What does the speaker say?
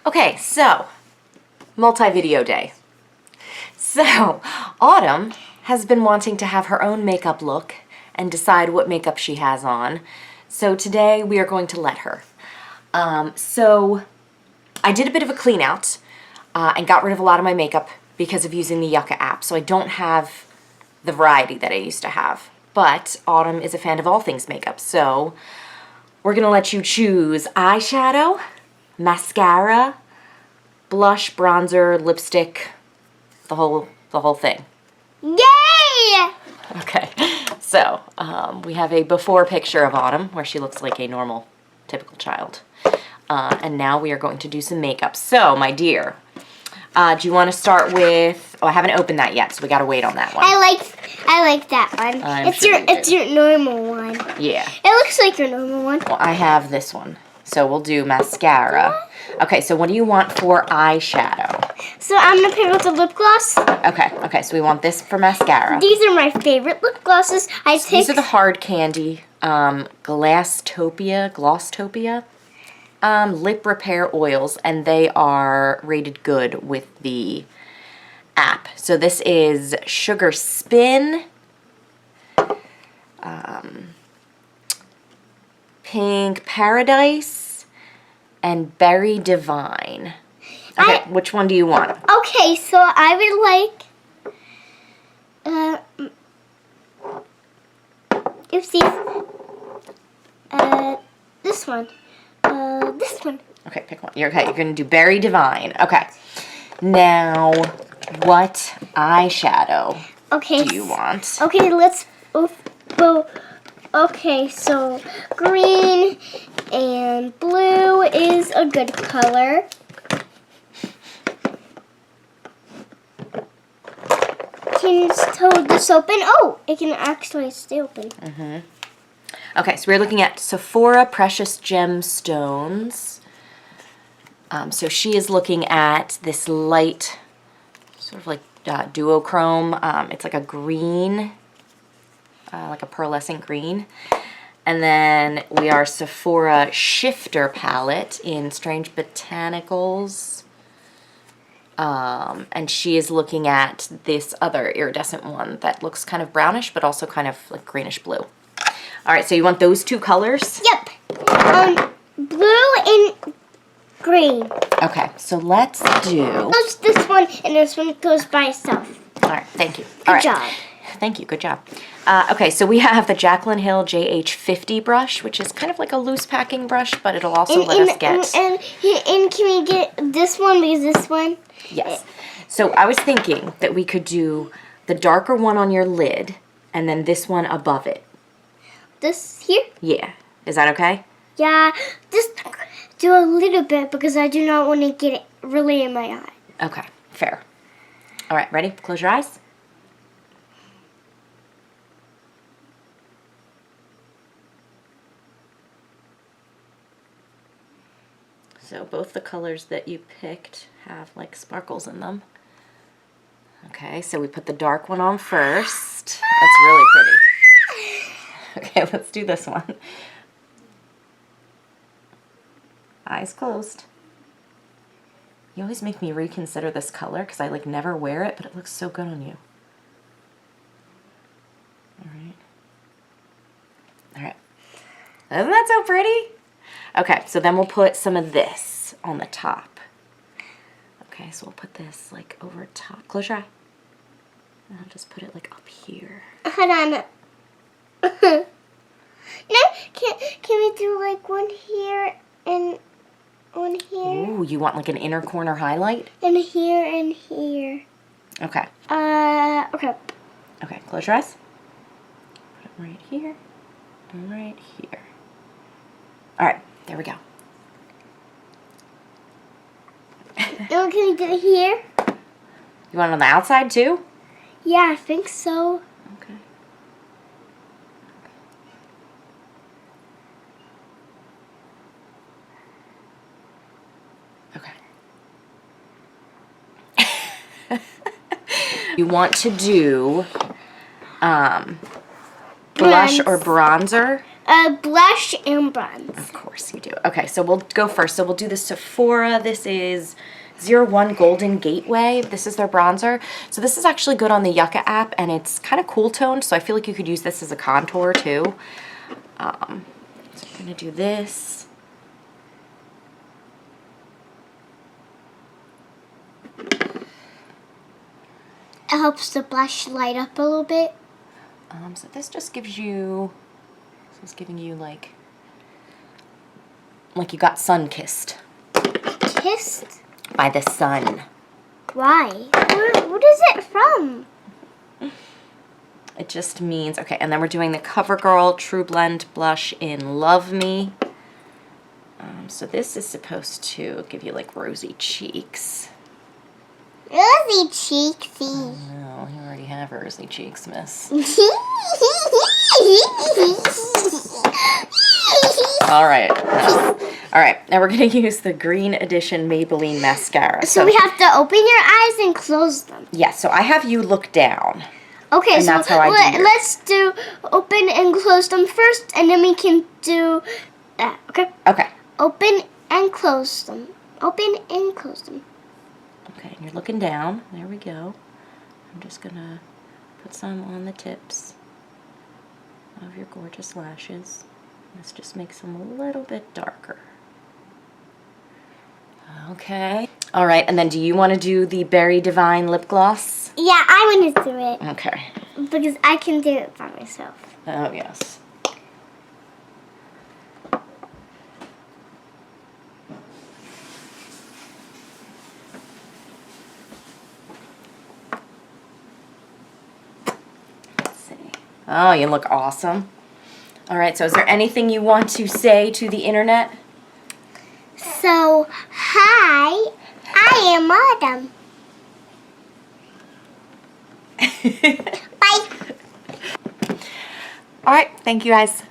Okay, so, multi-video day. So, Autumn has been wanting to have her own makeup look and decide what makeup she has on. So today we are going to let her. So I did a bit of a clean out and got rid of a lot of my makeup because of using the Yucca app. So I don't have the variety that I used to have. But Autumn is a fan of all things makeup. So we're going to let you choose eyeshadow, mascara, blush, bronzer, lipstick, the whole thing. Yay! Okay, so we have a before picture of Autumn where she looks like a normal, typical child. And now we are going to do some makeup. So, my dear, do you want to start with? Oh, I haven't opened that yet, so we got to wait on that one. I like that one. It's your normal one. Yeah. It looks like your normal one. Well, I have this one, so we'll do mascara. Okay, so what do you want for eyeshadow? So I'm gonna pair with the lip gloss. Okay, so we want this for mascara. These are my favorite lip glosses. These are the hard candy, Glosstopia, lip repair oils, and they are rated good with the app. So this is Sugar Spin, Pink Paradise, and Berry Divine. Okay, which one do you want? Okay, so I would like this one. This one. Okay, pick one. You're going to do Berry Divine. Okay. Now, what eyeshadow do you want? Okay, okay, so green and blue is a good color. Can you just hold this open? Oh, it can actually stay open. Mm-hmm. Okay, so we're looking at Sephora Precious Gemstones. So she is looking at this light, sort of like duochrome. It's like a green, like a pearlescent green. And then we are Sephora Shifter Palette in Strange Botanicals. And she is looking at this other iridescent one that looks kind of brownish, but also kind of like greenish blue. All right, so you want those two colors? Yep. Blue and green. Okay, so let's do... This one, and this one goes by itself. All right, thank you. Good job. Thank you, good job. Okay, so we have the Jaclyn Hill JH50 brush, which is kind of like a loose packing brush, but it'll also let us get... And can we get this one, because this one... Yes. So I was thinking that we could do the darker one on your lid, and then this one above it. This here? Yeah. Is that okay? Yeah, just do a little bit because I do not want to get it really in my eye. Okay, fair. All right, ready? Close your eyes. So both the colors that you picked have like sparkles in them. Okay, so we put the dark one on first. That's really pretty. Okay, let's do this one. Eyes closed. You always make me reconsider this color because I like never wear it, but it looks so good on you. All right. Isn't that so pretty? Okay, so then we'll put some of this on the top. Okay, so we'll put this like over top. Close your eye. And I'll just put it like up here. Hold on. No, can we do like one here and one here? Ooh, you want like an inner corner highlight? And here and here. Okay. Okay. Okay, close your eyes. Put it right here and right here. All right, there we go. Now can we do it here? You want it on the outside too? Yeah, I think so. Okay. Okay. You want to do blush or bronzer? Blush and bronze. Of course you do. Okay, so we'll go first. So we'll do the Sephora. This is 01 Golden Gateway. This is their bronzer. So this is actually good on the Yucca app, and it's kind of cool toned, so I feel like you could use this as a contour too. So I'm going to do this. It helps the blush light up a little bit. So this just gives you, this is giving you like you got sun-kissed. Kissed? By the sun. Why? What is it from? It just means, okay, and then we're doing the Covergirl TruBlend blush in Love Me. So this is supposed to give you like rosy cheeks. Rosy cheeksy. No, you already have rosy cheeks, miss. All right. No. All right, now we're going to use the Green Edition Maybelline Mascara. So we have to open your eyes and close them. Yeah, so I have you look down. Okay, and so that's how I do yours. Let's do open and close them first, and then we can do that, okay? Okay. Open and close them. Open and close them. Okay, and you're looking down. There we go. I'm just going to put some on the tips of your gorgeous lashes. This just makes them a little bit darker. Okay. All right, and then do you want to do the Berry Divine lip gloss? Yeah, I want to do it. Okay. Because I can do it by myself. Oh, yes. Let's see. Oh, you look awesome. All right, so is there anything you want to say to the internet? So, hi, I am Autumn. Bye. All right, thank you guys.